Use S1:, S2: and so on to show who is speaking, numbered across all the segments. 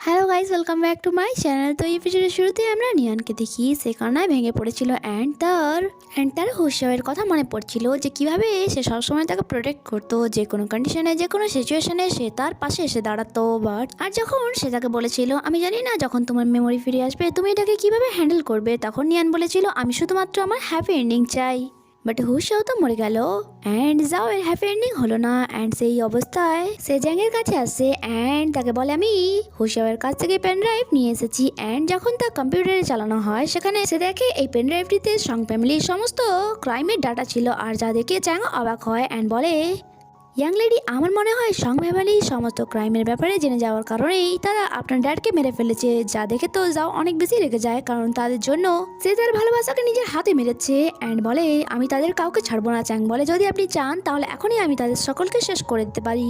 S1: Hello guys, welcome back to my channel. তো এই এপিসোডের শুরুতে আমরা নিয়ানকে দেখি সে কান্নায় ভেঙে পড়েছিল অ্যান্ড তার হুশিয়ারের কথা মনে পড়ছিল যে কিভাবে সে সবসময় তাকে প্রোটেক্ট করতো, যে কোনো কন্ডিশনে, যে কোনো সিচুয়েশনে সে তার পাশে এসে দাঁড়াতো। বাট আর যখন সে তাকে বলেছিল আমি জানি না যখন তোমার মেমোরি ফিরে আসবে তুমি এটাকে কিভাবে হ্যান্ডেল করবে, তখন নিয়ান বলেছিল আমি শুধুমাত্র আমার হ্যাপি এন্ডিং চাই। বাট হুশিয়াও তো মরে গেল অ্যান্ড যাও এর হ্যাপি এন্ডিং হলো না। অ্যান্ড সেই অবস্থায় সে জ্যাংয়ের কাছে আসে অ্যান্ড তাকে বলে আমি হুশিয়াওয়ের কাছ থেকে পেন ড্রাইভ নিয়ে এসেছি। অ্যান্ড যখন তার কম্পিউটারে চালানো হয় সেখানে সে দেখে এই পেন ড্রাইভটিতে সং ফ্যামিলির সমস্ত ক্রাইমের ডাটা ছিল। আর যা দেখে চ্যাং অবাক হয় অ্যান্ড বলে ইয়াং লেডি, আমার মনে হয় সং ফ্যামিলি সমস্ত ক্রাইমের ব্যাপারে জেনে যাওয়ার কারণেই তারা আপনার ড্যাডকে মেরে ফেলেছে। যা দেখে তো যাও অনেক বেশি রেগে যায়, কারণ তাদের জন্য সে তার ভালোবাসাকে নিজের হাতে মেরেছে। অ্যান্ড বলে আমি তাদের কাউকে ছাড়বো না। চ্যাং বলে যদি আপনি চান তাহলে এখনই আমি তাদের সকলকে শেষ করে দিতে পারি।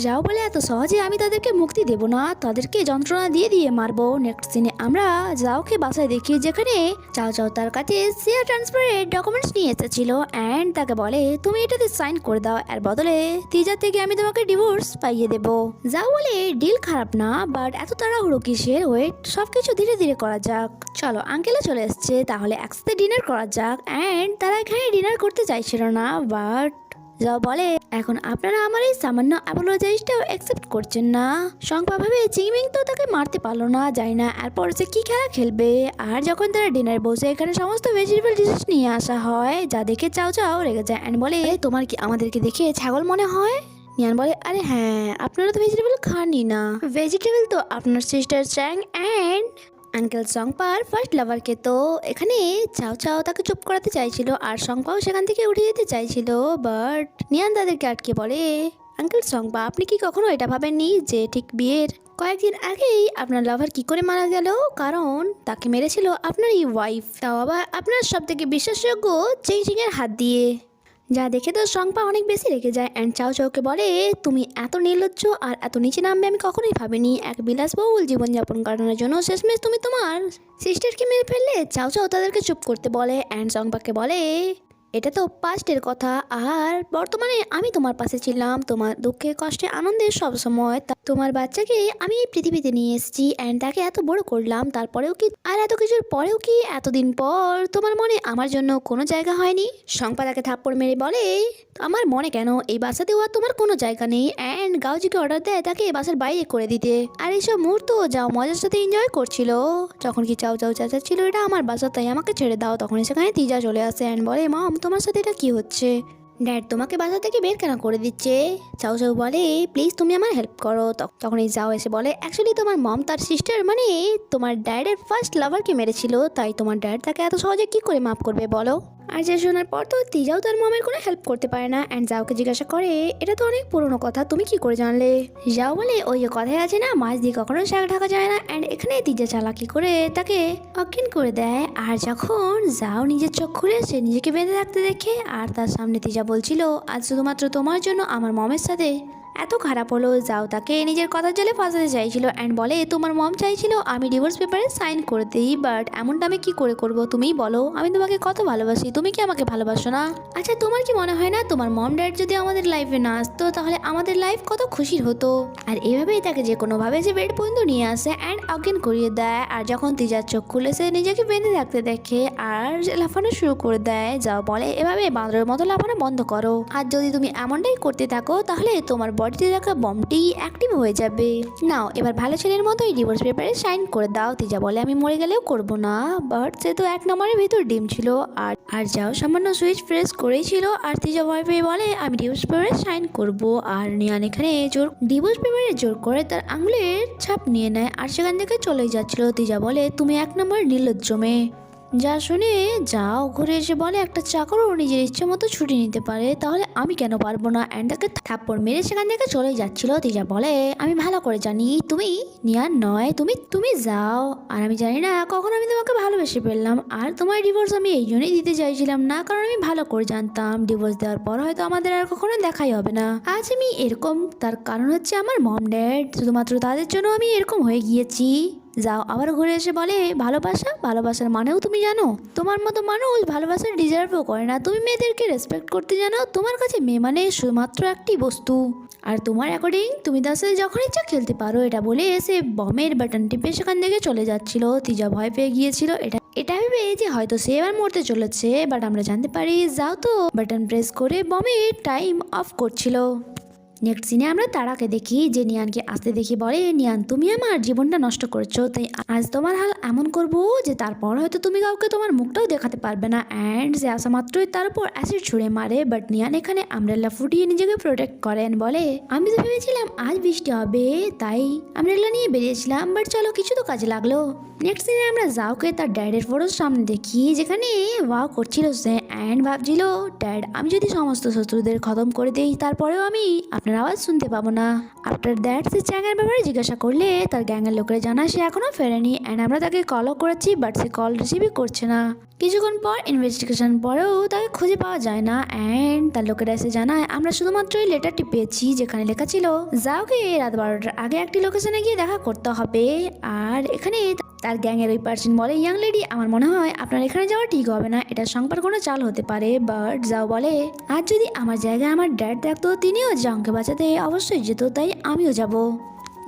S1: যাও বলে এত সহজে আমি তাদেরকে মুক্তি দেব না, তাদেরকে যন্ত্রণা দিয়ে দিয়ে মারবো। নেক্সট সিনে আমরা যাওকে বাসায় দেখি যেখানে চাও চাও তার কাছে শেয়ার ট্রান্সফারের ডকুমেন্টস নিয়ে এসেছিল অ্যান্ড তাকে বলে তুমি এটাতে সাইন করে দাও, এর বদলে তিজা থেকে আমি তোমাকে ডিভোর্স পাইয়ে দেবো। যাও বলে ডিল খারাপ না, বাট এত তাড়াহুড়ো কিসের, ওয়েট সবকিছু ধীরে ধীরে করা যাক। চলো আঙ্কেলও চলে এসছে, তাহলে একসাথে ডিনার করা যাক। অ্যান্ড তারা এখানে ডিনার করতে চাইছিল না, বাট যাও বলে এখন আপনারা আমার এই সামান্য অ্যাপোলজাইজটাও অ্যাকসেপ্ট করছেন না। শঙ্পা ভাবে চিংমিং তো তাকে মারতে পারলো না, জানি না এরপর সে কি খেলা খেলবে। আর যখন তারা ডিনার বসে এখানে সমস্ত ভেজিটেবল ডিশেস নিয়ে আসা হয়, যা দেখে চাও চাও রেগে যায় অ্যান্ড বলে তোমার কি আমাদেরকে দেখে ছাগল মনে হয়? নিয়ান বলে আরে হ্যাঁ, আপনারা তো ভেজিটেবল খানই না, ভেজিটেবল তো আপনার সিস্টার চ্যাং অ্যান্ড আঙ্কেল সংপার ফার্স্ট লাভারকে। তো এখানে চাও চাও তাকে চুপ করাতে চাইছিল আর সংপাও সেখান থেকে উঠে যেতে চাইছিল, বাট নিয়ান তাদেরকে আটকে বলে আঙ্কেল সংপা আপনি কি কখনো এটা ভাবেননি যে ঠিক বিয়ের কয়েকদিন আগেই আপনার লাভার কি করে মারা গেল? কারণ তাকে মেরেছিল আপনার এই ওয়াইফ, তাও আবার আপনার সব থেকে বিশ্বাসযোগ্য চেইচিং এর হাত দিয়ে। যা দেখে তো সংপা অনেক বেশি রেগে যায় অ্যান্ড চাও চাওকে বলে তুমি এত নির্লজ্জ আর এত নিচে নামবে আমি কখনোই ভাবিনি। এক বিলাসবহুল জীবনযাপন কাটানোর জন্য শেষমেশ তুমি তোমার সিস্টারকে মেরে ফেললে। চাও চাও তাদেরকে চুপ করতে বলে অ্যান্ড সংপাকে বলে এটা তো পাস্টের কথা, আর বর্তমানে আমি তোমার পাশে ছিলাম, তোমার দুঃখে কষ্টে আনন্দে সবসময়। তোমার বাচ্চাকে আমি এই পৃথিবীতে নিয়ে এসেছি অ্যান্ড তাকে এত বড় করলাম, তারপরেও কি আর এত কিছুর পরেও কি এতদিন পর তোমার মনে আমার জন্য কোনো জায়গা হয়নি? শঙ্পা তাকে থাপ্পড় মেরে বলে আমার মনে কেন, এই বাসাতেও আর তোমার কোনো জায়গা নেই। অ্যান্ড গাউজিকে অর্ডার দেয় তাকে এই বাসার বাইরে করে দিতে। আর এইসব মুহূর্ত যাও মজার সাথে এনজয় করছিল, যখন কি চাও চাও চাচাচ্ছিল এটা আমার বাসা তাই আমাকে ছেড়ে দাও। তখন সেখানে তিজা চলে আসে অ্যান্ড বলে মম তোমার সাথে এটা কি হচ্ছে? ড্যাড তোমাকে বাসা থেকে বের কেন করে দিচ্ছে? চাও চাও বলে প্লিজ তুমি আমার হেল্প করো। তখন এই যাও এসে বলে অ্যাকচুয়ালি তোমার মম তার সিস্টার মানে তোমার ড্যাডের ফার্স্ট লাভারকে মেরেছিল, তাই তোমার ড্যাড তাকে এত সহজে কি করে মাফ করবে বলো? আর যে শোনার পর তো তিজাও তার মমের কোনো হেল্প করতে পারে না অ্যান্ড যাওকে জিজ্ঞাসা করে এটা তো অনেক পুরনো কথা, তুমি কি করে জানলে? যাও বলে ওই যে কথায় আছে না মাছ দিয়ে কখনো শাক ঢাকা যায় না। অ্যান্ড এখানে তিজা চালাকি করে তাকে অজ্ঞান করে দেয়। আর যখন যাও নিজের চোখ খুলে সে নিজেকে বেঁধে রাখতে দেখে আর তার সামনে তিজা বলছিল আজ শুধুমাত্র তোমার জন্য আমার মমের সাথে এত খারাপ হলো। যাও তাকে নিজের কথা জালে ফাঁসাতে চাইছিল অ্যান্ড বলে তোমার মম চাইছিল আমি ডিভোর্স পেপারে সাইন করে দিই, বাট এমনটা আমি কি করে করব তুমিই বলো? আমি তোমাকে কত ভালোবাসি, তুমি কি আমাকে ভালোবাসো না? আচ্ছা তোমার কি মনে হয় না তোমার মম ড্যাড যদি আমাদের লাইফে না আসতো তাহলে আমাদের লাইফ কত খুশির হতো? আর এভাবেই তাকে যে কোনোভাবে সে বেড পর্যন্ত নিয়ে আসে অ্যান্ড অজ্ঞান করিয়ে দেয়। আর যখন তিজার চোখ খুলে সে নিজেকে বেঁধে রাখতে দেখে আর লাফানো শুরু করে দেয়। যাও বলে এভাবে বাঁদরের মতো লাফানো বন্ধ করো, আর যদি তুমি এমনটাই করতে থাকো তাহলে তোমার বডিতে রাখা বমটি অ্যাক্টিভ হয়ে যাবে। নাও এবার ভালো ছেলের মতোই ডিভোর্স পেপারে সাইন করে দাও। তিজা বলে আমি মরে গেলেও করব না, বাট সে তো এক নম্বরের ভিতর ডিম ছিল। আর যাও সামান্য সুইচ প্রেস করেই ছিল আর তিজা ভয় পেয়ে বলে আমি ডিভোর্স পেপারে সাইন করব। আর নিয়ান এখানে জোর ডিভোর্স পেপারে জোর করে তার আঙুলের ছাপ নিয়ে নেয় আর সেখান থেকে চলে যাচ্ছিল। তিজা বলে তুমি এক নম্বর নির্লজ্জ মেয়ে। যা শুনে যাও ঘুরে এসে বলে একটা চাকরও নিজের ইচ্ছে মতো ছুটি নিতে পারে, তাহলে আমি কেন পারবো না? অ্যান্ড তাকে থাপ্পড় মেরে সেখান থেকে চলে যাচ্ছিল। তিজা বলে আমি ভালো করে জানি তুমি নিয়ার নয়, তুমি যাও, আর আমি জানি না কখন আমি তোমাকে ভালোবেসে ফেললাম। আর তোমার ডিভোর্স আমি এই জন্যই দিতে চাইছিলাম না, কারণ আমি ভালো করে জানতাম ডিভোর্স দেওয়ার পর হয়তো আমাদের আর কখনো দেখাই হবে না। আজ আমি এরকম তার কারণ হচ্ছে আমার মম ড্যাড, শুধুমাত্র তাদের জন্য আমি এরকম হয়ে গিয়েছি। যাও আবার ঘুরে এসে বলে ভালোবাসার মানেও তুমি জানো? তোমার মতো মানুষ ভালোবাসার ডিজার্ভও করে না। তুমি মেয়েদেরকে রেসপেক্ট করতে জানো। তোমার কাছে মেয়ে মানে শুধুমাত্র একটি বস্তু, আর তোমার অ্যাকর্ডিং তুমি তার সাথে যখন ইচ্ছা খেলতে পারো। এটা বলে সে বমের বাটন টিপে সেখান থেকে চলে যাচ্ছিল। তিজা ভয় পেয়ে গিয়েছিল এটা ভেবে যে হয়তো সে এবার মরতে চলেছে, বাট আমরা জানতে পারি যাও তো বাটন প্রেস করে বমের টাইম অফ করছিল। নেক্সট সিনে আমরা তারাকে দেখি যে নিয়ানকে আসতে দেখি বলে, নিয়ান তুমি আমার জীবনটা নষ্ট করেছো, তাই আজ তোমার হাল এমন করবো যে তারপর হয়তো তুমি কাউকে তোমার মুখটাও দেখাতে পারবে না। অ্যান্ড সে আসা মাত্রই তার উপর অ্যাসিড ছুঁড়ে মারে, বাট নিয়ান এখানে আমব্রেলা ফুটিয়ে নিজেকে প্রোটেক্ট করেন। বলে আমি তো ভেবেছিলাম আজ বৃষ্টি হবে, তাই আমব্রেলা নিয়ে বেরিয়েছিলাম, বাট চলো কিছু তো কাজে লাগলো। নেক্সট সিনে আমরা যাওকে তার ড্যাডের ফটোর সামনে দেখি যেখানে ওয়াও করছিল সে, অ্যান্ড ভাবছিল ড্যাড আমি যদি সমস্ত শত্রুদের খতম করে দেই তারপরেও আমি আপনার আওয়াজ শুনতে পাবো না। আফটার দ্যাট সে চ্যাংয়ের ব্যাপারে জিজ্ঞাসা করলে তার গ্যাংয়ের লোকেরা জানায় সে এখনো ফেরেনি, অ্যান্ড আমরা তাকে কলও করেছি বাট সে কল রিসিভই করছে না। কিছুক্ষণ পর ইনভেস্টিগেশন পরেও তাকে খুঁজে পাওয়া যায় না, অ্যান্ড তার লোকেরা এসে জানায় আমরা শুধুমাত্র এই লেটারটি পেয়েছি যেখানে লেখা ছিল যাওকে রাত 12টার আগে একটি লোকেশনে গিয়ে দেখা করতে হবে। আর এখানে তার গ্যাংয়ের ওই পার্সন বলে, ইয়াং লেডি আমার মনে হয় আপনার এখানে যাওয়া ঠিক হবে না, এটা সংবাদ কোনো চাল হতে পারে। বাট যাও বলে আর যদি আমার জায়গায় আমার ড্যাড থাকতো তিনিও জাংকে বাঁচাতে অবশ্যই যেত, তাই আমিও যাব।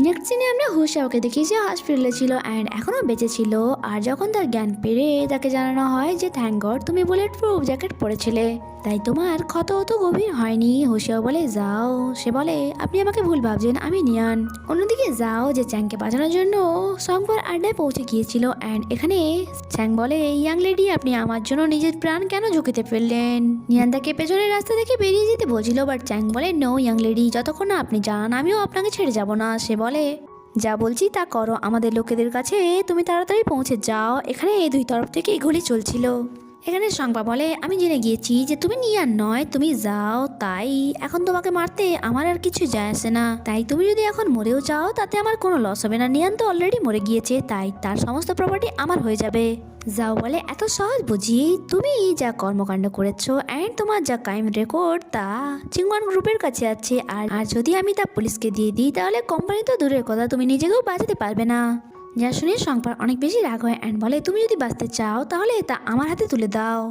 S1: নেক্সট সিনে আমরা হুশিয়াওকে দেখি যে হসপিটালে ছিল অ্যান্ড এখনও বেঁচে ছিল। আর যখন তার জ্ঞান ফিরে তাকে জানানো হয় যে থ্যাংক গড তুমি বুলেট প্রুফ জ্যাকেট পরেছিলে, তাই তোমার ক্ষত অত গভীর হয়নি। হুশিয়াও বলে যাও, সে বলে আপনি আমাকে ভুল ভাবছেন, আমি নিয়ান। অন্যদিকে যাও যে চ্যাংকে বাঁচানোর জন্য সংপার আড্ডায় পৌঁছে গিয়েছিল, অ্যান্ড এখানে চ্যাং বলে ইয়াং লেডি আপনি আমার জন্য নিজের প্রাণ কেন ঝুঁকিতে ফেললেন? নিয়ান তাকে পেছনের রাস্তা থেকে বেরিয়ে যেতে বলছিল, বাট চ্যাং বলে নো ইয়াং লেডি, যতক্ষণ না আপনি যান আমিও আপনাকে ছেড়ে যাব না। সে বলে যা বলছি তা করো, আমাদের লোকেদের কাছে তুমি তাড়াতাড়ি পৌঁছে যাও। এখানে এই দুই তরফ থেকে গুলি চলছিল। এখানে সংপা বলে আমি জেনে গিয়েছি যে তুমি নিয়ান নয়, তুমি যাও, তাই এখন তোমাকে মারতে আমার আর কিছু যায় আসে না। তাই তুমি যদি এখন মরেও যাও তাতে আমার কোনো লস হবে না। নিয়ান তো অলরেডি মরে গিয়েছে, তাই তার সমস্ত প্রপার্টি আমার হয়ে যাবে। যাও বলে এত সহজ বুঝি, তুমি যা কর্মকাণ্ড করেছো অ্যান্ড তোমার যা ক্রাইম রেকর্ড তা চিংওয়ান গ্রুপের কাছে আছে, আর যদি আমি তা পুলিশকে দিয়ে দিই তাহলে কোম্পানি তো দূরের কথা তুমি নিজেকেও বাঁচাতে পারবে না। যা শুনে সংপার অনেক বেশি রাগ হয় অ্যান্ড বলে তুমি যদি বাঁচতে চাও তাহলে তা আমার হাতে তুলে দাও।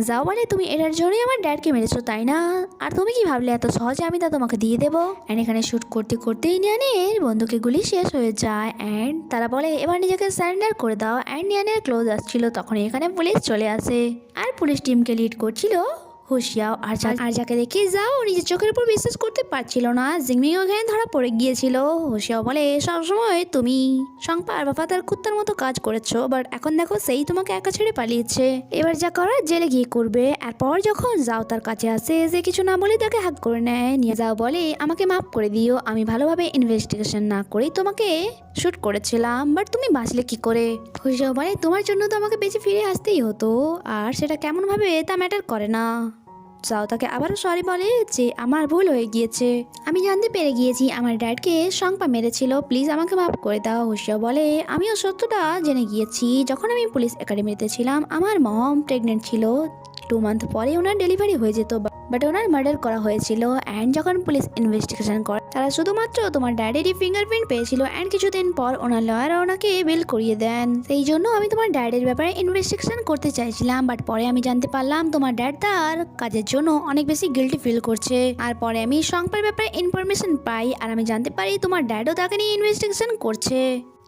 S1: যাও বলে তুমি এটার জন্যই আমার ড্যাডকে মেরেছো তাই না? আর তুমি কি ভাবলে এত সহজে আমি তা তোমাকে দিয়ে দেবো? অ্যান্ড এখানে শ্যুট করতে করতেই নিয়ানের বন্দুকের গুলি শেষ হয়ে যায়, অ্যান্ড তারা বলে এবার নিজেকে সারেন্ডার করে দাও। অ্যান্ড নিয়ানের ক্লোজ আসছিল, তখন এখানে পুলিশ চলে আসে, আর পুলিশ টিমকে লিড করছিল হুশিয়াও। আর যাকে দেখে যাও নিজের চোখের উপর বিশ্বাস করতে পারছিল না। জিংমিও ওখানে ধরা পড়ে গিয়েছিল। হুশিয়াও বলে সবসময় তুমি সংপা আর বাবা তার কুত্তার মতো কাজ করেছো, বাট এখন দেখো সেই তোমাকে একা ছেড়ে পালিয়েছে। এবার যা করার জেলে গিয়ে করবে। এরপর যখন যাও তার কাছে আসে যে কিছু না বলে তাকে হাত করে নেয়। নিয়ে যাও বলে আমাকে মাফ করে দিও, আমি ভালোভাবে ইনভেস্টিগেশন না করেই তোমাকে শুট করেছিলাম, বাট তুমি বাঁচলে কি করে? হুশিয়াও বলে তোমার জন্য তো আমাকে বেঁচে ফিরে আসতেই হতো, আর সেটা কেমন ভাবে তা ম্যাটার করে না। যাও তাকে আবারও সরি বলে যে আমার ভুল হয়ে গিয়েছে, আমি জানতে পেরে গিয়েছি আমার ড্যাডকে সংপা মেরেছিল, প্লিজ আমাকে মাফ করে দাও। হুশিয়াও বলে আমিও সত্যটা জেনে গিয়েছি, যখন আমি পুলিশ একাডেমিতে ছিলাম আমার মম প্রেগনেন্ট ছিল, 2 মান্থ পরে ওনার ডেলিভারি হয়ে যেত, বাট ওনার মার্ডার করা হয়েছিল। অ্যান্ড যখন পুলিশ ইনভেস্টিগেশন করে তারা শুধুমাত্র তোমার ড্যাডেরই ফিঙ্গারপ্রিন্ট পেয়েছিল, অ্যান্ড কিছুদিন পর ওনার লয়ার ওনাকে বেল করিয়ে দেন। সেই জন্য আমি তোমার ড্যাডের ব্যাপারে ইনভেস্টিগেশন করতে চাইছিলাম, বাট পরে আমি জানতে পারলাম তোমার ড্যাড তার কাজের জন্য অনেক বেশি গিল্টি ফিল করছে। আর পরে আমি সংপার ব্যাপারে ইনফরমেশন পাই, আর আমি জানতে পারি তোমার ড্যাডও তাকে নিয়ে ইনভেস্টিগেশন করছে,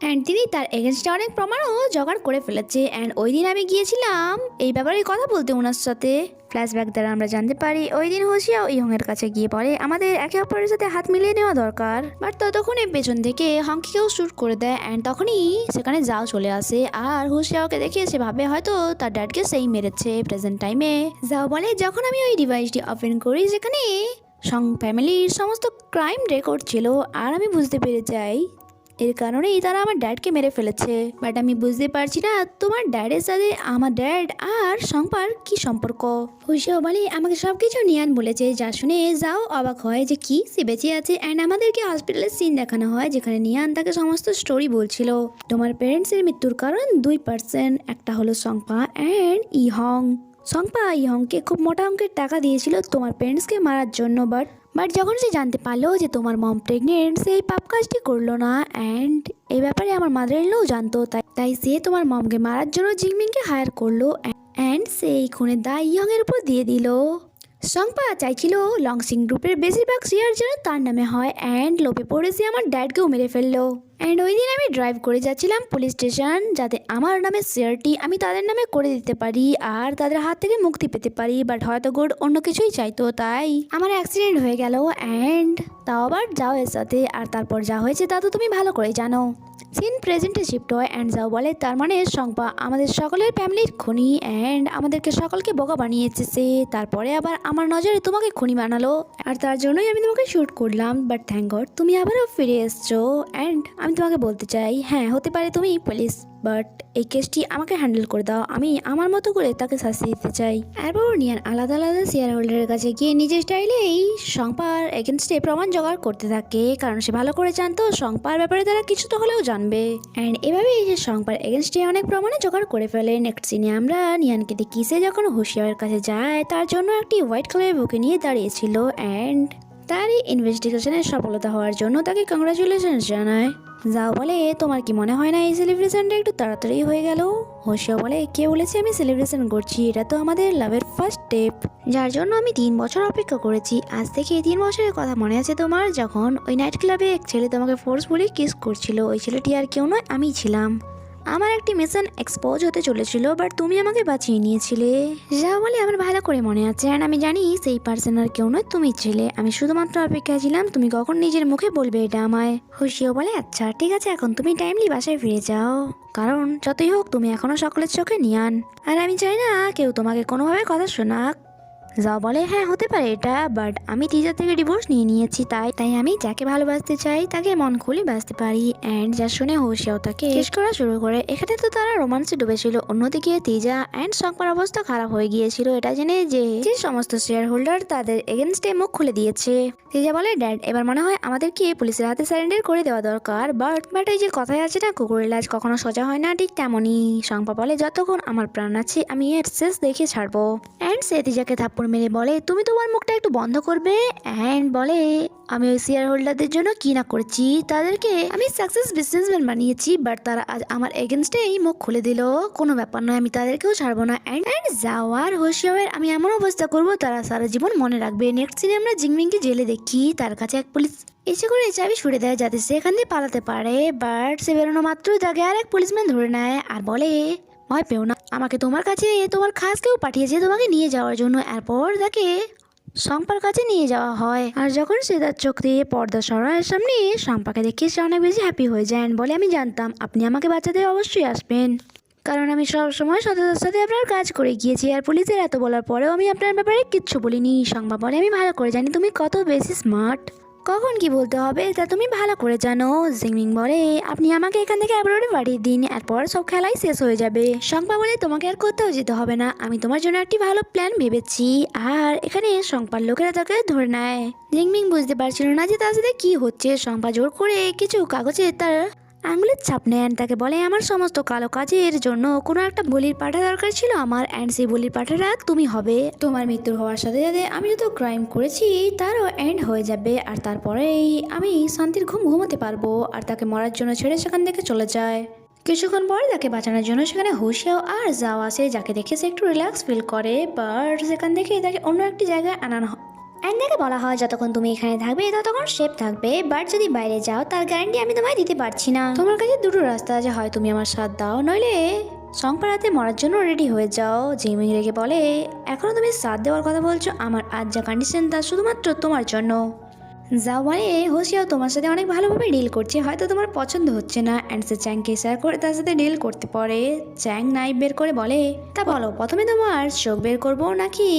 S1: অ্যান্ড তিনি তার এগেনস্টে অনেক প্রমাণও জোগাড় করে ফেলেছে। অ্যান্ড ওই দিন আমি গিয়েছিলাম এই ব্যাপারে কথা বলতে ওনার সাথে। ফ্ল্যাশব্যাক দ্বারা আমরা জানতে পারি ওই দিন হুশিয়াও ইয়ংয়ের কাছে গিয়ে পড়ে আমাদের একে অপরের সাথে হাত মিলিয়ে নেওয়া দরকার, বাট ততক্ষণে পেছন থেকে হংকিকেও শ্যুট করে দেয়। অ্যান্ড তখনই সেখানে যাও চলে আসে, আর হুশিয়াওকে দেখে সে ভাবে হয়তো তার ড্যাডকে সেই মেরেছে প্রেজেন্ট টাইমে। যাও বলে যখন আমি ওই ডিভাইসটি ওপেন করি যেখানে সং ফ্যামিলির সমস্ত ক্রাইম রেকর্ড ছিল, আর আমি বুঝতে পেরে যাই এর কারণেই তারা আমার ড্যাডকে মেরে ফেলেছে, বাট আমি বুঝতে পারছি না তোমার ড্যাডের সাথে আমার ড্যাড আর সংপার কি সম্পর্ক। হুশিয়াও বলে আমাকে সবকিছু নিয়ান বলেছে, যা শুনে যাও অবাক হয় যে কি সে বেঁচে আছে। অ্যান্ড আমাদেরকে হসপিটালের সিন দেখানো হয় যেখানে নিয়ান তাকে সমস্ত স্টোরি বলছিল। তোমার প্যারেন্টসের মৃত্যুর কারণ 2%, একটা হলো সংপা অ্যান্ড ইহং। সংপা ইহংকে খুব মোটা অঙ্কের টাকা দিয়েছিল তোমার প্যারেন্টসকে মারার জন্য, বাট বাট যখন সে জানতে পারলো যে তোমার মম প্রেগনেন্ট, সে এই পাপ কাজটি করলো না। অ্যান্ড এই ব্যাপারে আমার মাদার ইন লও জানতো, তাই সে তোমার মমকে মারার জন্য জিংমিংকে হায়ার করলো। অ্যান্ড সে এই খুনের দায় ইয়ং এর উপর দিয়ে দিল। সংপা চাইছিল লংসিং গ্রুপের বেশিরভাগ শেয়ার যেন তার নামে হয়। অ্যান্ড লোভে পড়ে সে আমার ড্যাডকেও মেরে ফেললো। অ্যান্ড ওই দিন আমি ড্রাইভ করে যাচ্ছিলাম পুলিশ স্টেশন, যাতে আমার নামে শেয়ারটি আমি তাদের নামে করে দিতে পারি আর তাদের হাত থেকে মুক্তি পেতে পারি। বাট হয়তো গুড অন্য কিছুই চাইতো, তাই আমার অ্যাক্সিডেন্ট হয়ে গেল। অ্যান্ড তাও আবার যাও এর সাথে। আর তারপর যা হয়েছে তা তো তুমি ভালো করেই জানো। সিন প্রেজেন্টে শিফট হয়। অ্যান্ড যাও বলে তার মানে সংপা আমাদের সকলের ফ্যামিলির খুনি অ্যান্ড আমাদেরকে সকলকে বোকা বানিয়েছে সে। তারপরে আবার আমার নজরে তোমাকে খুনি বানালো আর তার জন্যই আমি তোমাকে শ্যুট করলাম। বাট থ্যাংক গড তুমি আবারও ফিরে এসছো। অ্যান্ড আমি তোমাকে বলতে চাই, হ্যাঁ হতে পারে তুমি পুলিশ, বাট এই কেসটি আমাকে হ্যান্ডেল করে দাও, আমি আমার মতো করে তাকে শাস্তি দিতে চাই। এরপর নিয়ান আলাদা আলাদা শেয়ার হোল্ডারের কাছে গিয়ে নিজের স্টাইলেই সংপার এগেনস্টে প্রমাণ জোগাড় করতে থাকে, কারণ সে ভালো করে জানতো সংপার ব্যাপারে তারা কিছু তো হলেও জানবে। অ্যান্ড এভাবেই যে সংপার এগেনস্টে অনেক প্রমাণে জোগাড় করে ফেলে। নেক্সট সিনে আমরা নিয়ানকে দেখি সে যখন হুশিয়ারের কাছে যায় তার জন্য একটি হোয়াইট কালারের বুকে নিয়ে দাঁড়িয়েছিল। অ্যান্ড তার এই ইনভেস্টিগেশনের সফলতা হওয়ার জন্য তাকে কংগ্রাচুলেশনস জানায়। যাও বলে তোমার কি মনে হয় না এই সেলিব্রেশনটা একটু তাড়াতাড়ি হয়ে গেল? হোশিয়া বলে কে বলেছে আমি সেলিব্রেশন করছি, এটা তো আমাদের লাভের ফার্স্ট স্টেপ, যার জন্য আমি 3 বছর অপেক্ষা করেছি। আজ থেকে 3 বছরের কথা মনে আছে তোমার, যখন ওই নাইট ক্লাবে এক ছেলে তোমাকে ফোর্সফুলি কিস করছিল? ওই ছেলেটি আর কেউ নয়, আমিই ছিলাম। আমার একটি মিশন এক্সপোজ হতে চলেছিল, বাট তুমি আমাকে বাঁচিয়ে নিয়েছিলে। যা বলে আমার ভালো করে মনে আছে। অ্যান্ড আমি জানি সেই পার্সন আর কেউ নয়, তুমি ছিলে। আমি শুধুমাত্র অপেক্ষায় ছিলাম তুমি কখন নিজের মুখে বলবে এটা আমায়। খুশিও বলে আচ্ছা ঠিক আছে, এখন তুমি টাইমলি বাসায় ফিরে যাও, কারণ যতই হোক তুমি এখনো সকলের চোখে নিয়ান, আর আমি চাই না কেউ তোমাকে কোনোভাবে কথা শোনাক। যাও বলে হ্যাঁ হতে পারে এটা, বাট আমি টিচার থেকে ডিভোর্স নিয়ে নিয়েছি, তাই আমি যাকে ভালোবাসতে চাই তাকে মন খুলে বাঁচতে পারি। অ্যান্ড যা শুনে হোশিয়াও তাকে কেস করা শুরু করে। এখানে তো তারা রোমান্সে ডুবেছিল, অন্যদিকে তেজা অ্যান্ড সংপার অবস্থা খারাপ হয়ে গিয়েছিল এটা জেনে যে সমস্ত শেয়ার হোল্ডার তাদের এগেনস্টে মুখ খুলে দিয়েছে। তেজা বলে ড্যাড এবার মনে হয় আমাদেরকে পুলিশের হাতে সারেন্ডার করে দেওয়া দরকার। বাট এই যে কথায় আছে না কুকুরের লাজ কখনো সোজা হয় না, ঠিক তেমনই সংপা বলে যতক্ষণ আমার প্রাণ আছে আমি এর শেষ দেখে ছাড়বো। অ্যান্ড সে তেজাকে থাপ্পড় মেরে বলে তুমি তোমার মুখটা একটু বন্ধ করবে। অ্যান্ড বলে আমি ওই শেয়ার হোল্ডারদের জন্য কি না করেছি, তাদেরকে আমি সাকসেস বিজনেসম্যান বানিয়েছি, বাট তারা আজ আমার এগেনস্টেই মুখ খুলে দিল। কোনো ব্যাপার নয়, আমি তাদেরকেও ছাড়বো না। অ্যান্ড যাওয়ার হোশিয়ারের আমি এমন অবস্থা করবো তারা সারা জীবন মনে রাখবে। নেক্সট সিনে আমরা জিংমিংকে জেলে দেখি, তার কাছে এক পুলিশ এসে করে চাবি ছুড়ে দেয় যাতে সে এখান দিয়ে পালাতে পারে। বাট সে বেরোনো মাত্রই তাকে আর এক পুলিশম্যান ধরে নেয় আর বলে ভয় পেও না, আমাকে তোমার কাছে তোমার খাস কেউ পাঠিয়েছে তোমাকে নিয়ে যাওয়ার জন্য। এরপর তাকে শম্পার কাছে নিয়ে যাওয়া হয়। আর যখন সে তার চোখ দিয়ে পর্দা সরার সামনে শম্পাকে দেখে সে অনেক বেশি হ্যাপি হয়ে যায়। বলে আমি জানতাম আপনি আমাকে বাঁচাতে অবশ্যই আসবেন, কারণ আমি সব সময় সততার সাথে আপনার কাজ করে গিয়েছি, আর পুলিশের এত বলার পরেও আমি আপনার ব্যাপারে কিচ্ছু বলিনি। শম্পা বলে আমি ভালো করে জানি তুমি কত বেশি স্মার্ট, কখন কি বলতে হবে তা তুমি ভালো করে জানো। জিংমিং বলে আপনি আমাকে এখান থেকে অ্যাব্রোডে পাঠিয়ে দিন, এরপর সব খেলাই শেষ হয়ে যাবে। শম্পা বলে তোমাকে আর কোথাও যেতে হবে না, আমি তোমার জন্য একটি ভালো প্ল্যান ভেবেছি। আর এখানে শম্পার লোকেরা তাকে ধরে নেয়। জিংমিং বুঝতে পারছিল না যে তার সাথে কি হচ্ছে। শম্পা জোর করে কিছু কাগজে তার আঙুলের ছাপ নেন, তাকে বলে আমার সমস্ত কালো কাজের জন্য কোনো একটা বলির পাঠা দরকার ছিল আমার, অ্যান্ড সেই বলির পাঠাটা তুমি হবে। তোমার মৃত্যুর হওয়ার সাথে সাথে আমি যত ক্রাইম করেছি তারও এন্ড হয়ে যাবে, আর তারপরেই আমি শান্তির ঘুম ঘুমাতে পারবো। আর তাকে মরার জন্য ছেড়ে সেখান থেকে চলে যায়। কিছুক্ষণ পর তাকে বাঁচানোর জন্য সেখানে হুশিয়াও আর যাও আসে, যাকে দেখে সে একটু রিল্যাক্স ফিল করে। বাট সেখান থেকে তাকে অন্য একটি জায়গায় আনানো হয়। অ্যান্ড তাকে বলা হয় যতক্ষণ তুমি এখানে থাকবে ততক্ষণ সেফ থাকবে, বাট যদি বাইরে যাও তার গ্যারান্টি আমি তোমায় দিতে পারছি না। তোমার কাছে দুটো রাস্তা আছে, হয় তুমি আমার সাথ দাও নইলে সংপারাতে মরার জন্য রেডি হয়ে যাও। জিমিং রেগে বলে এখনো তুমি সাথ দেওয়ার কথা বলছো, আমার আজ যা কন্ডিশন তা শুধুমাত্র তোমার জন্য। যাও মানে হোশিয়াও তোমার সাথে অনেক ভালোভাবে ডিল করছে, হয়তো তোমার পছন্দ হচ্ছে না। অ্যান্ড সে চ্যাংকে শেয়ার করে তার সাথে ডিল করতে পারে। চ্যাং নাইফ বের করে বলে তা বলো প্রথমে তোমার চোখ বের করবো নাকি?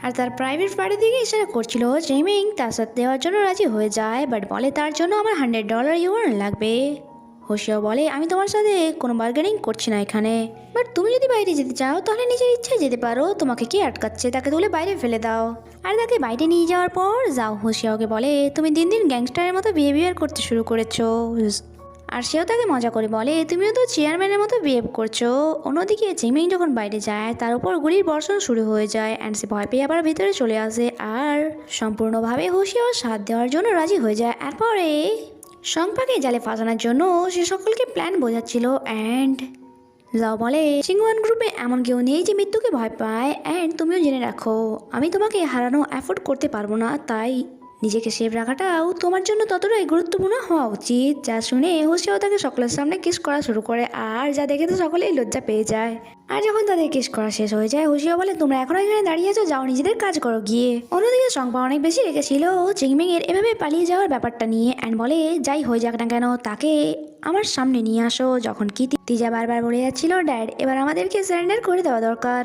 S1: আর তার প্রাইভেট পার্টি দিকে ইশারা করছিল। জিমিং তার সাথে দেওয়ার জন্য রাজি হয়ে যায়, বাট বলে তার জন্য আমার $100 ইউয়ান লাগবে। হোশিয়াও বলে আমি তোমার সাথে কোনো বার্গেনিং করছি না এখানে, বাট তুমি যদি বাইরে যেতে চাও তাহলে নিজের ইচ্ছায় যেতে পারো, তোমাকে কে আটকাচ্ছে? তাকে তুলে বাইরে ফেলে দাও। আর তাকে বাইরে নিয়ে যাওয়ার পর যাও হোশিয়াওকে বলে তুমি দিন দিন গ্যাংস্টারের মতো বিহেভিয়ার করতে শুরু করেছো। আর সেও তাকে মজা করে বলে তুমিও তো চেয়ারম্যানের মতো বিহেভ করছো। অন্যদিকে জিমিং যখন বাইরে যায় তার উপর গুলির বর্ষণ শুরু হয়ে যায় অ্যান্ড সে ভয় পেয়ে আবার ভিতরে চলে আসে আর সম্পূর্ণভাবে হুশিয়ার সাথ দেওয়ার জন্য রাজি হয়ে যায়। এরপরে শংপাকে জালে ফাঁসানোর জন্য সে সকলকে প্ল্যান বোঝাচ্ছিল অ্যান্ড যাও বলে সিংওয়ান গ্রুপে এমন কেউ নেই যে মৃত্যুকে ভয় পায় অ্যান্ড তুমিও জেনে রাখো আমি তোমাকে হারানো অ্যাফোর্ড করতে পারবো না, তাই নিজেকে সেভ রাখাটাও তোমার জন্য ততটাই গুরুত্বপূর্ণ হওয়া উচিত। যা শুনে হুশিয়াও তাকে সকলের সামনে কিস করা শুরু করে আর যা দেখে তো সকলেই লজ্জা পেয়ে যায়। আর যখন তাদের কিস করা শেষ হয়ে যায় হুশিয়াও বলে তোমরা এখনো এখানে দাঁড়িয়ে আছো, যাও নিজেদের কাজ করো গিয়ে। অন্যদিকে সংপা অনেক বেশি রেখেছিল জিংমিং এর এভাবে পালিয়ে যাওয়ার ব্যাপারটা নিয়ে অ্যান্ড বলে যাই হয়ে যাক না কেন তাকে আমার সামনে নিয়ে আসো। যখন কি তিজা বারবার বলে যাচ্ছিল ড্যাড এবার আমাদেরকে সারেন্ডার করে দেওয়া দরকার।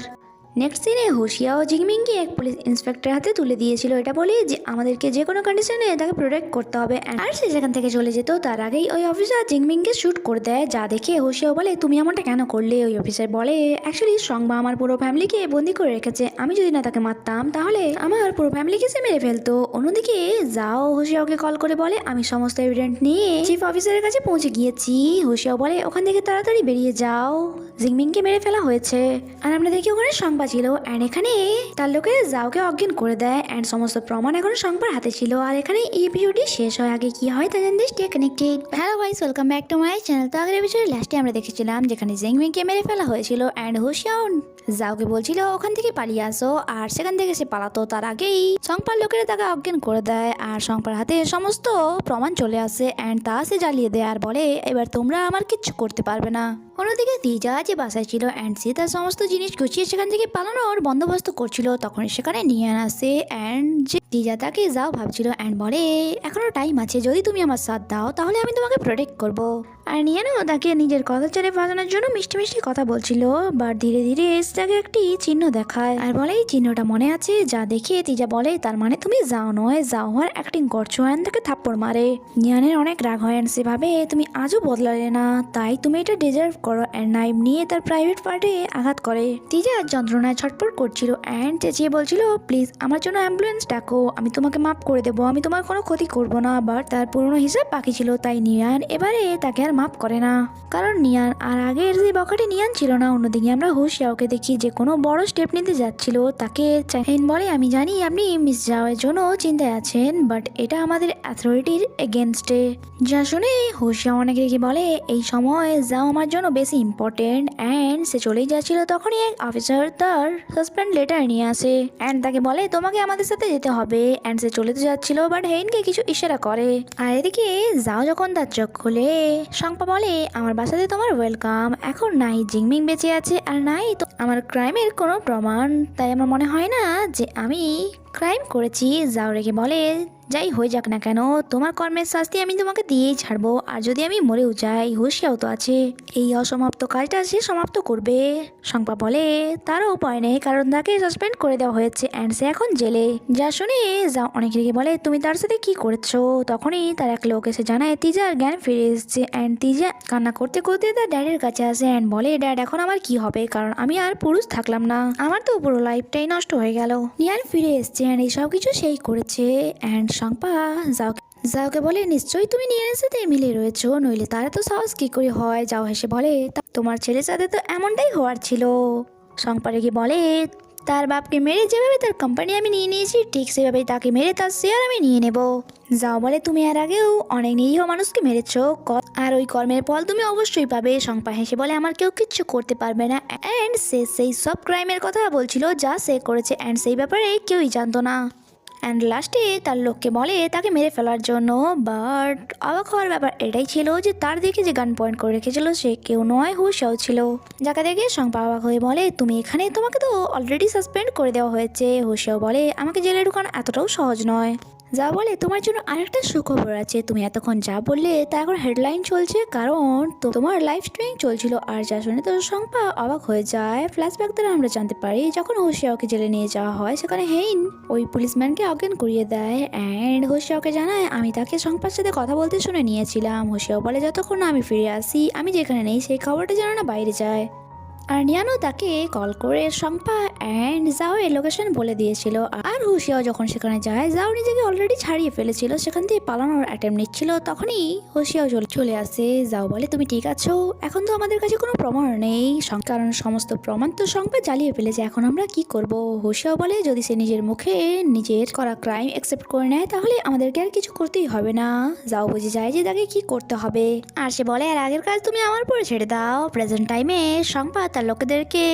S1: নেক্সট সিনে হুশিয়াও জিংমিংকে এক পুলিশ ইন্সপেক্টর হাতে তুলে দিয়েছিল এটা বলে যে আমাদেরকে যে কোনো কন্ডিশনে তাকে প্রোটেক্ট করতে হবে। আর সে সেখান থেকে চলে যেত তার আগেই ওই অফিসার জিংমিংকে শ্যুট করে দেয়, যা দেখে হুশিয়াও বলে তুমি এমনটা কেন করলে। ওই অফিসার বলে অ্যাকচুয়ালি সংবা আমার পুরো ফ্যামিলিকে বন্দি করে রেখেছে, আমি যদি না তাকে মারতাম তাহলে আমার পুরো ফ্যামিলিকে সে মেরে ফেলতো। অন্যদিকে যাও হুশিয়াওকে কল করে বলে আমি সমস্ত এভিডেন্ট নিয়ে চিফ অফিসারের কাছে পৌঁছে গিয়েছি। হুশিয়াও বলে ওখান থেকে তাড়াতাড়ি বেরিয়ে যাও, জিংমিংকে মেরে ফেলা হয়েছে। আর আমরা দেখি ওখানে সংবা ছিল অ্যান্ড এখানে তার লোকেরা যাওকে অজ্ঞান করে দেয় অ্যান্ড সমস্ত প্রমাণ এখন সংবার হাতে ছিল। আর এখানে এই এপিসোডটি শেষ হয়, আগে কি হয় তা জানতে stay connected. Hello guys, welcome back to my channel. তো আগের এপিসোডে লাস্টে আমরা দেখেছিলাম যেখানে জিংমিংকে মেরে ফেলা হয়েছিল অ্যান্ড হুশিয়াও যাওকে বলছিল ওখান থেকে পালিয়ে আসো আর সেখান থেকে সে পালাতো। তার আগেই সংপার লোকেরা তাকে অজ্ঞান করে দেয় আর সংপার হাতে সমস্ত প্রমাণ চলে আসে অ্যান্ড তা সে জ্বালিয়ে দেয় আর বলে এবার তোমরা আমার কিচ্ছু করতে পারবে না। অন্যদিকে তিজা যে বাসায় ছিল অ্যান্ড সে তার সমস্ত জিনিস গুছিয়ে সেখান থেকে পালানোর বন্দোবস্ত করছিল, তখন সেখানে নিয়ে আসে অ্যান্ড যে তিজা তাকে যাও ভাবছিল অ্যান্ড বলে এখনো টাইম আছে, যদি তুমি আমার সাথ দাও তাহলে আমি তোমাকে প্রোটেক্ট করব। আর নিয়ানও তাকে নিজের কথা ছেড়ে ফাঁসানোর জন্য মিষ্টি মিষ্টি কথা বলছিল, বাট ধীরে ধীরে তাকে একটি চিহ্ন দেখায় আর বলে এই চিহ্নটা মনে আছে, যা দেখে তিজা বলে তার মানে তুমি যাও নয়, যাও হওয়ার অ্যাক্টিং করছো অ্যান্ড তাকে থাপ্পড় মারে। নিয়ানের অনেক রাগ হয় অ্যান্ড সেভাবে তুমি আজও বদলালে না, তাই তুমি এটা ডিজার্ভ করো অ্যান্ড নাইফ নিয়ে তার প্রাইভেট পার্টে আঘাত করে। তিজা যন্ত্রণায় ছটফট করছিল অ্যান্ড চেঁচিয়ে বলছিল প্লিজ আমার জন্য অ্যাম্বুলেন্স ডাকো, আমি তোমাকে মাফ করে দেবো, আমি তোমার কোনো ক্ষতি করবো না। বাট তার পুরনো হিসাব বাকি ছিল, তাই নিয়ান এবারে তাকে আর মাফ করে না, কারণ নিয়ান আর আগের যে বখাটে নিয়ান ছিল না। অন্যদিকে আমরা হুশিয়াওকে দেখি যে কোনো বড় স্টেপ নিতে যাচ্ছিল, তাকে চাইন বলে আমি জানি আপনি মিস যাওয়ার জন্য চিন্তায় আছেন, বাট এটা আমাদের অথরিটির এগেনস্টে। যা শুনে হুশিয়াও অনেক রেগে বলে এই সময় যাও আমার জন্য বেশি ইম্পর্টেন্ট অ্যান্ড সে চলেই যাচ্ছিল তখনই এক অফিসার তার সাসপেন্ড লেটার নিয়ে আসে অ্যান্ড তাকে বলে তোমাকে আমাদের সাথে যেতে হবে অ্যান্ড সে চলে তো যাচ্ছিল বাট হেইনকে কিছু ইশারা করে। আর এদিকে যাও যখন তার চোখ খুলে সংপা বলে আমার বাসাতে তোমার ওয়েলকাম, এখন নাই জিংমিং বেঁচে আছে আর নাই তো আমার ক্রাইমের কোনো প্রমাণ, তাই আমার মনে হয় না যে আমি ক্রাইম করেছি। যাও রেখে বলে যাই হয়ে যাক না কেন তোমার কর্মের শাস্তি আমি তোমাকে দিয়েই ছাড়বো, আর যদি আমি মরেও যাই হুশিয়াও তো আছে, এই অসমাপ্ত কাজটা সে সমাপ্ত করবে। সংপা বলে তারও উপায় নেই কারণ তাকে সাসপেন্ড করে দেওয়া হয়েছে অ্যান্ড সে এখন জেলে। যা শুনে যাও অনেক রেগে বলে তুমি তার সাথে কি করেছো। তখনই তার এক লোক এসে জানায় তিজার জ্ঞান ফিরে এসেছে অ্যান্ড তিজা কান্না করতে করতে তার ড্যাডের কাছে আসে অ্যান্ড বলে ড্যাড এখন আমার কি হবে, কারণ আমি আর পুরুষ থাকলাম না, আমার তো পুরো লাইফটাই নষ্ট হয়ে গেল। নিয়ান ফিরে এসছে অ্যান্ড এই সব কিছু সেই করেছে অ্যান্ড সংপা যাওকে বলে নিশ্চয়ই তুমি নিয়ানের সাথে মিলে রয়েছো, নইলে তারা তো সাহস কি করে হয়। যাও হেসে বলে তোমার ছেলের সাথে তো এমনটাই হওয়ার ছিল। সংপা রেগে বলে তার বাপকে মেরে যেভাবে তার কোম্পানি আমি নিয়ে নিয়েছি ঠিক সেভাবেই তাকে মেরে তার শেয়ার আমি নিয়ে নেব। যাও বলে তুমি এর আগেও অনেক নিরীহ মানুষকে মেরেছো আর ওই কর্মের ফল তুমি অবশ্যই পাবে। সংপা হেসে বলে আমার কেউ কিচ্ছু করতে পারবে না অ্যান্ড সে সেই সব ক্রাইমের কথা বলছিল যা সে করেছে অ্যান্ড সেই ব্যাপারে কেউই জানতো না অ্যান্ড লাস্টে তার লোককে বলে তাকে মেরে ফেলার জন্য। বাট অবাক হওয়ার ব্যাপার এটাই ছিল যে তার দিকে যে গান পয়েন্ট করে রেখেছিল সে কেউ নয় হুশিয়াও ছিল, যাকে দেখে সংপা অবাক হয়ে বলে তুমি এখানে, তোমাকে তো অলরেডি সাসপেন্ড করে দেওয়া হয়েছে। হুশিয়াও বলে আমাকে জেলে ঢুকানো এতটাও সহজ নয়। যা বলে তোমার জন্য আরেকটা সুখবর আছে, তুমি এতক্ষণ যা বললে তা এখন হেডলাইন চলছে কারণ তোমার লাইভ স্ট্রিমিং চলছিল। আর যা শুনে তো সংপা অবাক হয়ে যায়। ফ্ল্যাশব্যাক দ্বারা আমরা জানতে পারি যখন হুশিয়াওকে জেলে নিয়ে যাওয়া হয় সেখানে হেইন ওই পুলিশম্যানকে অজ্ঞান করিয়ে দেয় অ্যান্ড হুশিয়াওকে জানায় আমি তাকে সংপার সাথে কথা বলতে শুনে নিয়েছিলাম। হুশিয়াও বলে যতক্ষণ না আমি ফিরে আসি আমি যেখানে নেই সেই খবরটা যেন না বাইরে যায়। আর নিয়ানও তাকে কল করে সংপা অ্যান্ড জাও এর লোকেশন বলে দিয়েছিল। আর হুশিয়াও যখন সেখানে যায়, জাও নিজেকে অলরেডি ছাড়িয়ে ফেলেছিল, সেখান থেকে পালানোর অ্যাটেম্প নিচ্ছিল। তখনই হুশিয়াও চলে আসে। জাও বলে তুমি ঠিক আছো? এখন তো আমাদের কাছে কোনো প্রমাণ নেই, কারণ সমস্ত প্রমাণ তো সংপা জ্বালিয়ে ফেলেছে, এখন আমরা কি করব? হুশিয়াও বলে যদি সে নিজের মুখে নিজের করা ক্রাইম অ্যাকসেপ্ট করে নেয় তাহলে আমাদেরকে আর কিছু করতেই হবে না। যাও বুঝে যায় যে তাকে কি করতে হবে। আর সে বলে আর আগের কাজ তুমি আমার পরে ছেড়ে দাও, প্রেজেন্ট টাইমে সংপা তার লোকেদেরকে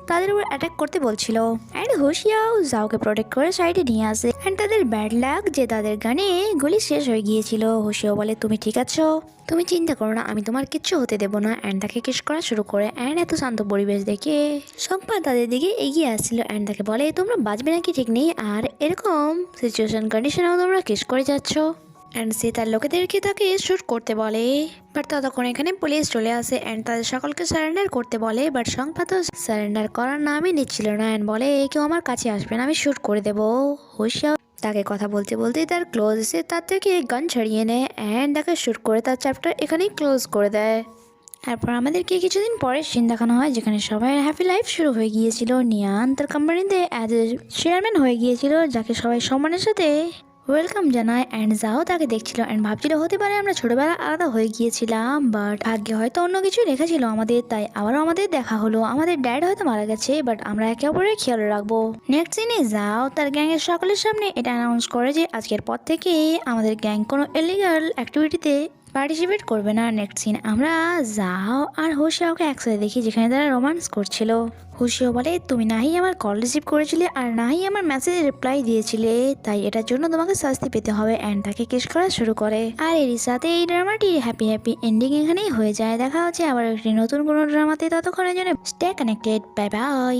S1: তাদের উপর অ্যাটাক করতে বলছিল। অ্যান্ড হুশিয়াও জাওকে প্রোটেক্ট করে সাইডে নিয়ে আসে। অ্যান্ড তাদের ব্যাড লাক যে তাদের গানে গুলি শেষ হয়ে গিয়েছিল। হুশিয়াও বলে তুমি ঠিক আছো? তুমি চিন্তা করো না, আমি তোমার কিচ্ছু হতে দেবো না। অ্যান্ড তাকে কিস করা শুরু করে। অ্যান্ড এত শান্ত পরিবেশ দেখে সংপা তাদের দিকে এগিয়ে আসছিল। অ্যান্ড তাকে বলে তোমরা বাঁচবে নাকি ঠিক নেই, আর এরকম সিচুয়েশন কন্ডিশনেও তোমরা কিস করে যাচ্ছ। অ্যান্ড সে তার লোকেদেরকে তাকে শ্যুট করতে বলে, বাট ততক্ষণ এখানে পুলিশ চলে আসে অ্যান্ড তাদের সকলকে সারেন্ডার করতে বলে। বাট সংপা তো সারেন্ডার করার নামই নিচ্ছিল না অ্যান্ড বলে কেউ আমার কাছে আসবে না, আমি শ্যুট করে দেবো। হুশিয়াও তাকে কথা বলতে বলতে তার ক্লোজ এসে তার থেকে গান ছাড়িয়ে নেয় অ্যান্ড তাকে শ্যুট করে তার চ্যাপ্টার এখানেই ক্লোজ করে দেয়। তারপর আমাদেরকে কিছুদিন পরে সিন দেখানো হয় যেখানে সবাই হ্যাপি লাইফ শুরু হয়ে গিয়েছিল। নিয়ান তার কোম্পানিতে অ্যাজ এ চেয়ারম্যান হয়ে গিয়েছিল, যাকে সবাই সম্মানের সাথে ওয়েলকাম জানায়। অ্যান্ড যাও তাকে দেখছিল অ্যান্ড ভাবছিল হতে পারে আমরা ছোটবেলা আলাদা হয়ে গিয়েছিলাম, বাট ভাগ্যে হয়তো অন্য কিছু লেখা ছিল আমাদের, তাই আবারও আমাদের দেখা হলো। আমাদের ড্যাড হয়তো মারা গেছে, বাট আমরা একে অপরের খেয়াল রাখবো। নেক্সট সিনে যাও তার গ্যাংয়ের সকলের সামনে এটা অ্যানাউন্স করে যে আজকের পর থেকে আমাদের গ্যাং কোনো ইলিগাল অ্যাক্টিভিটিতে পার্টিসিপেট করবে না। নেক্সট সিন আমরা যাও আর হুশিয়াওকে একসাথে দেখি যেখানে তারা রোমান্স করছিল। হুশিয়াও বলে তুমি নাহি আমার কল রিসিভ করেছিলে আর নাহি আমার মেসেজে রিপ্লাই দিয়েছিলে, তাই এটার জন্য তোমাকে শাস্তি পেতে হবে। অ্যান্ড তাকে কিস করা শুরু করে। আর এরই সাথে এই ড্রামাটি হ্যাপি এন্ডিং এখানেই হয়ে যায়। দেখা হচ্ছে আবার একটি নতুন কোনো ড্রামাতে, ততক্ষণের জন্য স্টে কানেক্টেড, বাই বাই।